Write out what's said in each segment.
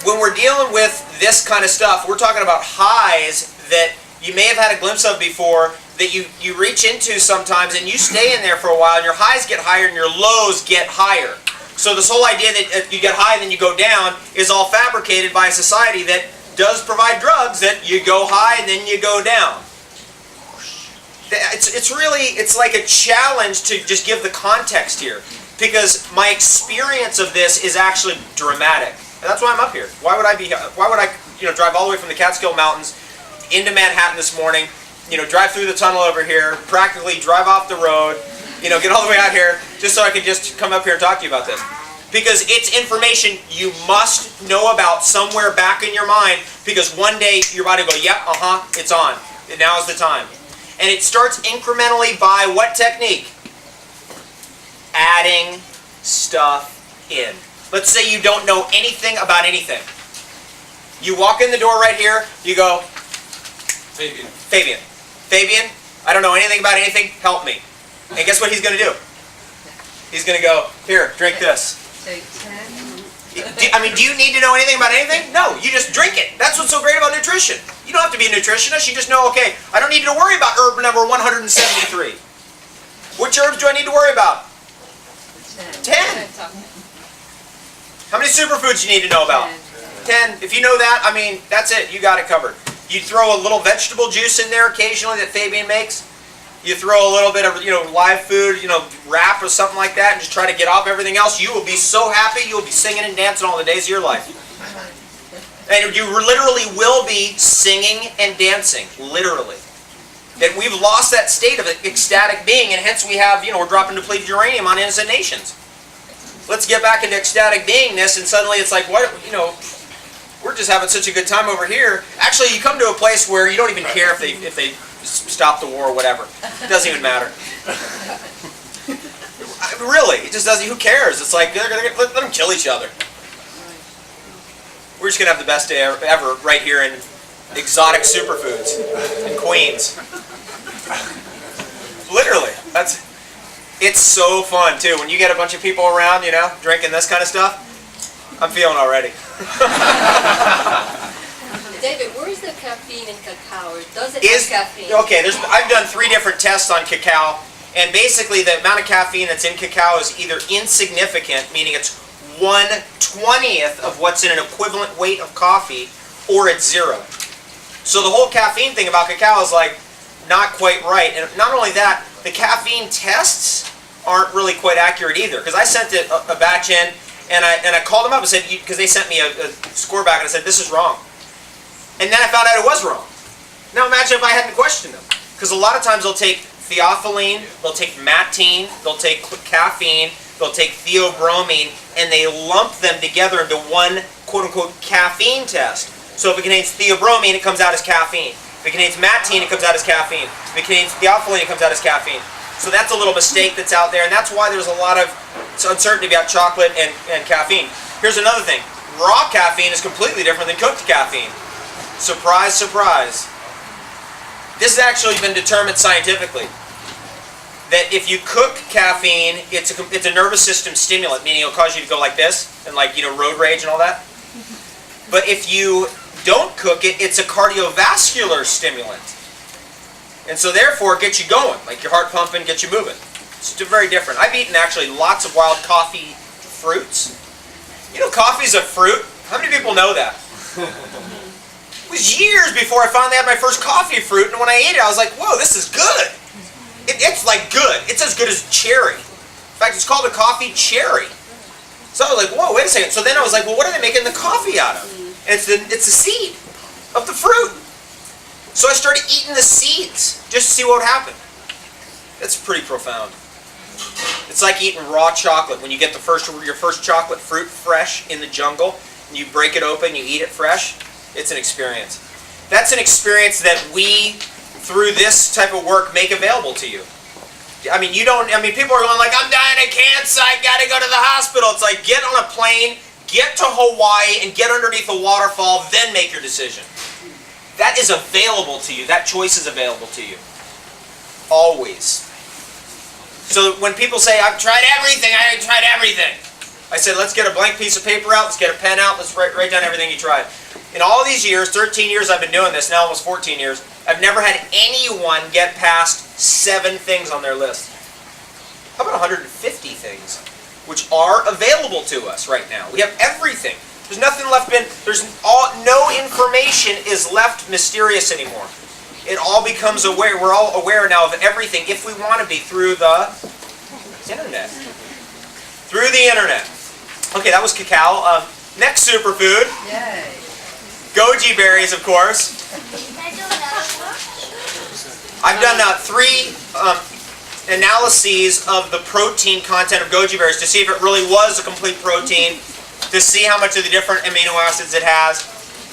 when we're dealing with this kind of stuff, we're talking about highs that you may have had a glimpse of before, that you reach into sometimes and you stay in there for a while, and your highs get higher and your lows get higher. So this whole idea that you get high and then you go down is all fabricated by a society that does provide drugs that you go high and then you go down. It's like a challenge to just give the context here, because my experience of this is actually dramatic. And that's why I'm up here. Why would I drive all the way from the Catskill Mountains into Manhattan this morning, drive through the tunnel over here, practically drive off the road, get all the way out here, just so I could just come up here and talk to you about this. Because it's information you must know about somewhere back in your mind, because one day your body will go, yep, it's on. Now's the time. And it starts incrementally by what technique? Adding stuff in. Let's say you don't know anything about anything. You walk in the door right here, you go, Fabian, I don't know anything about anything, help me. And guess what he's going to do? He's going to go, here, drink this. Do you need to know anything about anything? No, you just drink it. That's what's so great about nutrition. You don't have to be a nutritionist, you just know, okay, I don't need to worry about herb number 173. Which herbs do I need to worry about? 10. How many superfoods you need to know about? 10. If you know that, that's it. You got it covered. You throw a little vegetable juice in there occasionally that Fabian makes. You throw a little bit of live food, wrap or something like that, and just try to get off everything else. You will be so happy. You will be singing and dancing all the days of your life. And you literally will be singing and dancing, literally. That we've lost that state of ecstatic being, and hence we have, we're dropping depleted uranium on innocent nations. Let's get back into ecstatic beingness, and suddenly it's like, what, we're just having such a good time over here. Actually, you come to a place where you don't even care if they stop the war or whatever. It doesn't even matter. Really, it just doesn't. Who cares? It's like, let them kill each other. We're just going to have the best day ever right here in exotic superfoods in Queens. Literally. It's so fun, too. When you get a bunch of people around, drinking this kind of stuff, I'm feeling already. David, where is the caffeine in cacao? Does it have caffeine? Okay, I've done 3 different tests on cacao, and basically the amount of caffeine that's in cacao is either insignificant, meaning it's 1/20th of what's in an equivalent weight of coffee, or it's 0. So the whole caffeine thing about cacao is like not quite right. And not only that, the caffeine tests aren't really quite accurate either. Because I sent a batch in, and I called them up and said, because they sent me a score back, and I said, this is wrong. And then I found out it was wrong. Now imagine if I hadn't questioned them. Because a lot of times they'll take theophylline, they'll take matine, they'll take caffeine, they'll take theobromine, and they lump them together into one quote-unquote caffeine test. So if it contains theobromine, it comes out as caffeine. If it contains matine, it comes out as caffeine. If it contains theophylline, it comes out as caffeine. So that's a little mistake that's out there, and that's why there's a lot of uncertainty about chocolate and caffeine. Here's another thing. Raw caffeine is completely different than cooked caffeine. Surprise, surprise. This has actually been determined scientifically. That if you cook caffeine, it's a nervous system stimulant, meaning it'll cause you to go like this, and road rage and all that. But if you don't cook it, it's a cardiovascular stimulant. And so therefore it gets you going, like your heart pumping, gets you moving. It's very different. I've eaten actually lots of wild coffee fruits. Coffee's a fruit. How many people know that? It was years before I finally had my first coffee fruit, and when I ate it, I was like, whoa, this is good. It's like good. It's as good as cherry. In fact, it's called a coffee cherry. So I was like, whoa, wait a second. So then I was like, well, what are they making the coffee out of? And it's the seed of the fruit. So I started eating the seeds just to see what would happen. It's pretty profound. It's like eating raw chocolate. When you get your first chocolate fruit fresh in the jungle, and you break it open, you eat it fresh, it's an experience. That's an experience that we, through this type of work, make available to you. People are going like, I'm dying of cancer, I gotta go to the hospital. It's like, get on a plane, get to Hawaii, and get underneath a waterfall, then make your decision. That is available to you. That choice is available to you. Always. So when people say, I've tried everything, I said, let's get a blank piece of paper out, let's get a pen out, let's write down everything you tried. In all these years, 13 years I've been doing this, now almost 14 years, I've never had anyone get past 7 things on their list. How about 150 things, which are available to us right now? We have everything. There's nothing left no information is left mysterious anymore. It all becomes aware. We're all aware now of everything if we want to be through the internet. Through the internet. Okay, that was cacao. Next superfood. Yay. Goji berries, of course. I've done 3 analyses of the protein content of goji berries to see if it really was a complete protein, to see how much of the different amino acids it has,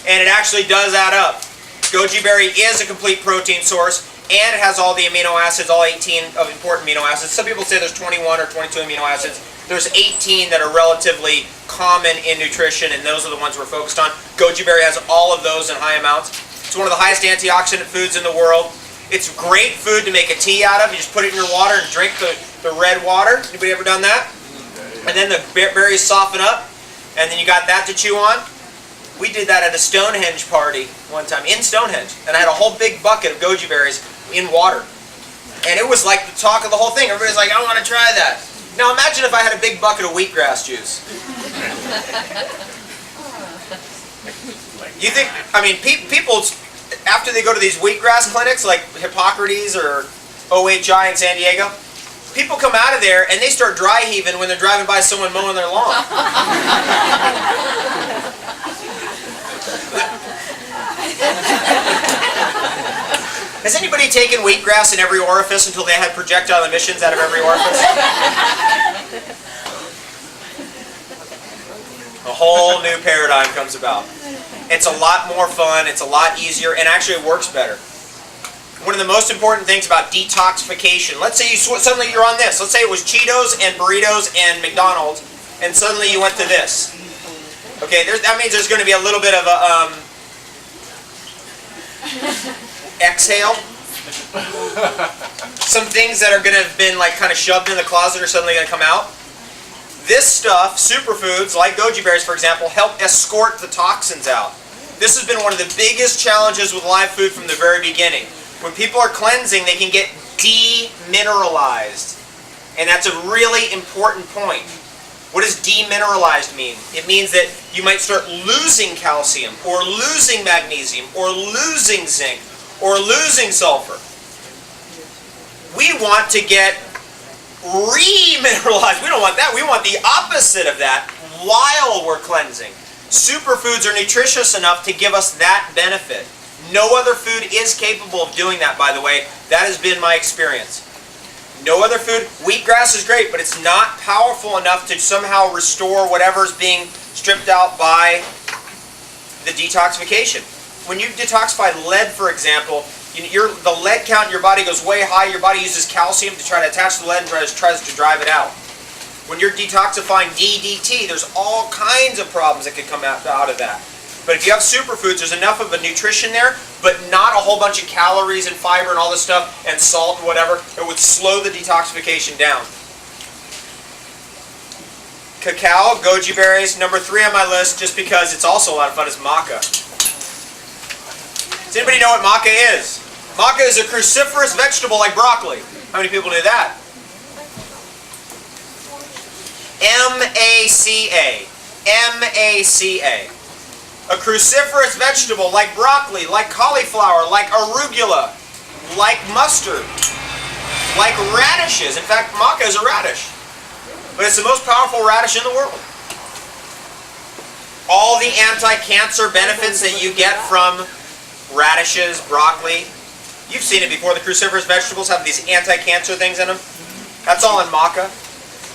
and it actually does add up. Goji berry is a complete protein source, and it has all the amino acids, all 18 of important amino acids. Some people say there's 21 or 22 amino acids. There's 18 that are relatively common in nutrition, and those are the ones we're focused on. Goji berry has all of those in high amounts. It's one of the highest antioxidant foods in the world. It's great food to make a tea out of. You just put it in your water and drink the red water. Anybody ever done that? And then the berries soften up, and then you got that to chew on. We did that at a Stonehenge party one time, in Stonehenge, and I had a whole big bucket of goji berries in water. And it was like the talk of the whole thing. Everybody's like, I want to try that. Now imagine if I had a big bucket of wheatgrass juice. You think, I mean, people, after they go to these wheatgrass clinics like Hippocrates or OHI in San Diego, people come out of there and they start dry heaving when they're driving by someone mowing their lawn. Has anybody taken wheatgrass in every orifice until they had projectile emissions out of every orifice? A whole new paradigm comes about. It's a lot more fun, it's a lot easier, and actually it works better. One of the most important things about detoxification, let's say suddenly you're on this. Let's say it was Cheetos and burritos and McDonald's, and suddenly you went to this. Okay, that means there's going to be a little bit of a exhale. Some things that are going to have been like kind of shoved in the closet are suddenly going to come out. This stuff, superfoods like goji berries for example, help escort the toxins out. This has been one of the biggest challenges with live food from the very beginning. When people are cleansing, they can get demineralized. And that's a really important point. What does demineralized mean? It means that you might start losing calcium, or losing magnesium, or losing zinc, or losing sulfur. We want to get remineralized. We don't want that. We want the opposite of that while we're cleansing. Superfoods are nutritious enough to give us that benefit. No other food is capable of doing that, by the way. That has been my experience. No other food. Wheatgrass is great, but it's not powerful enough to somehow restore whatever's being stripped out by the detoxification. When you detoxify lead, for example, the lead count in your body goes way high. Your body uses calcium to try to attach the lead and tries to drive it out. When you're detoxifying DDT, there's all kinds of problems that could come out of that. But if you have superfoods, there's enough of a nutrition there, but not a whole bunch of calories and fiber and all this stuff, and salt and whatever, that would slow the detoxification down. Cacao, goji berries, number 3 on my list, just because it's also a lot of fun, is maca. Does anybody know what maca is? Maca is a cruciferous vegetable like broccoli. How many people knew that? M-A-C-A. M-A-C-A. A cruciferous vegetable like broccoli, like cauliflower, like arugula, like mustard, like radishes. In fact, maca is a radish. But it's the most powerful radish in the world. All the anti-cancer benefits that you get from radishes, broccoli. You've seen it before. The cruciferous vegetables have these anti-cancer things in them. That's all in maca.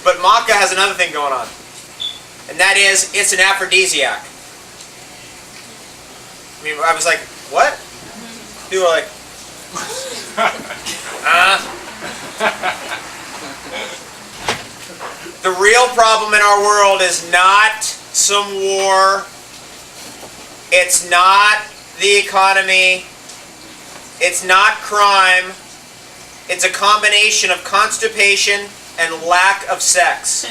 But maca has another thing going on. And that is, it's an aphrodisiac. I mean, I was like, what? People were like, The real problem in our world is not some war. It's not the economy. It's not crime. It's a combination of constipation and lack of sex.